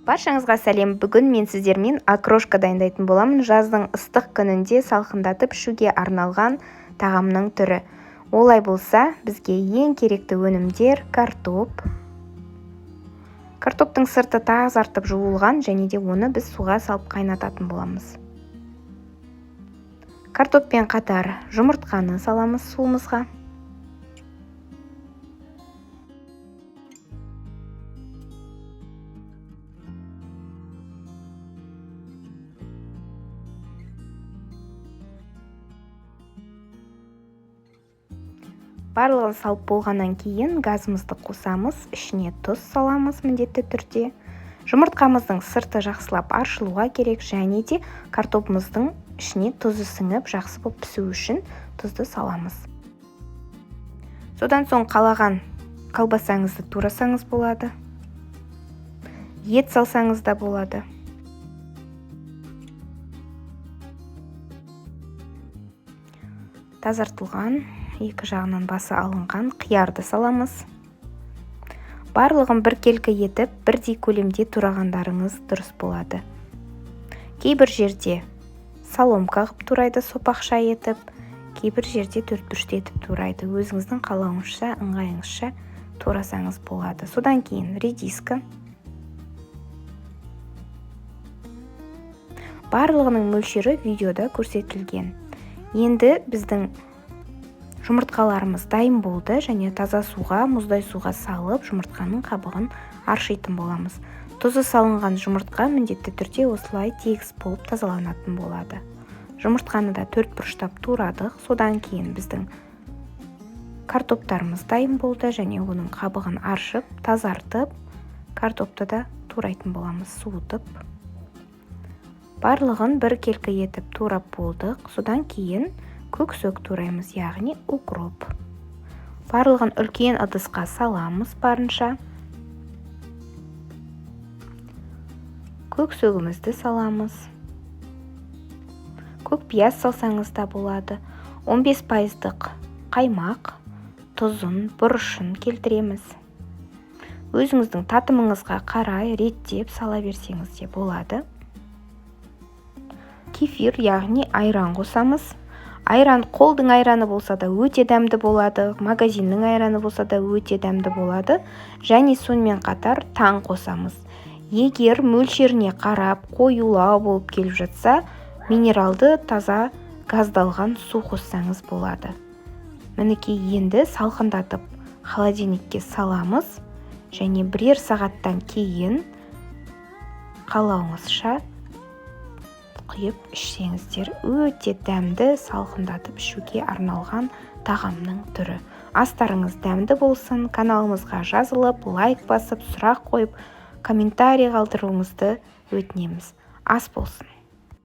Баршаңызға сәлем. Бүгін мен сіздермен окрошка дайындайтын боламын. Жаздың ыстық күнінде салқындатып ішуге арналған тағамның түрі. Олай болса, бізге ең керекті өнімдер картоп. Картоптың сырты тазартып жуылған, және де оны біз суға салып қайнататын боламыз. Картоппен қатар жұмыртқаны саламыз суымызға. Барлығын салып болғаннан кейін газымызды қосамыз, ішіне тұз саламыз міндетті түрде. Жұмыртқамыздың сырты жақсылап аршылуға керек, және де картопымыздың ішіне тұзы сіңіп жақсы болып пісу үшін тұзды саламыз. Содан соң қалаған колбасаңызды турасаңыз болады. Ет салсаңыз да болады. Тазартылған, екі жағынан басы алынған қиярды саламыз. Барлығын біркелкі етіп, бірдей көлемде турағандарыңыз дұрыс болады. Кейбір жерде соломка қып турайды, сопақша етіп, кейбір жерде төртбұрышты етіп турайды. Өзіңіздің қалауыңызша, ыңғайыңызша турасаңыз болады. Содан кейін редиска. Барлығының мөлшері видеода көрсетілген. Енді біздің жұмыртқаларымыз дайын болды, және таза суға, мұздай суға салып, жұмыртқаның қабығын аршитын боламыз. Тұзы салынған жұмыртқа міндетті түрде осылай тегіс болып тазаланатын болады. Жұмыртқаны да төртбұрыштап турадық. Содан кейін біздің картоптарымыз дайын болды, және оның қабығын аршып, тазартып, картопты да турайтын боламыз, суытып. Барлығын біркелкі етіп турап болдық. Содан кейін көксөк тураймыз, яғни укроп. Барлығын үлкен ыдысқа саламыз барынша. Көксөгімізді саламыз. Көк пияз салсаңыз да болады. 15% қаймақ, тұзын, бұрышын келтіреміз. Өзіңіздің татымыңызға қарай реттеп сала берсеңіз де болады. Кефир, яғни айран қосамыз. Айран қолдың айраны болса да өте дәмді болады, магазиннің айраны болса да өте дәмді болады, және сонымен қатар таң қосамыз. Егер мөлшеріне қарап қоюлау болып келіп жатса, минералды таза газдалған су қоссаңыз болады. Мінекей, енді салқындатып холодильникке саламыз, және бірер сағаттан кейін қалауыңызша құйып ішсеңіздер, өте дәмді салқындатып ішуге арналған тағамның түрі. Астарыңыз дәмді болсын. Каналымызға жазылып, лайк басып, сұрақ қойып, комментарий қалдыруыңызды өтінеміз. Ас болсын.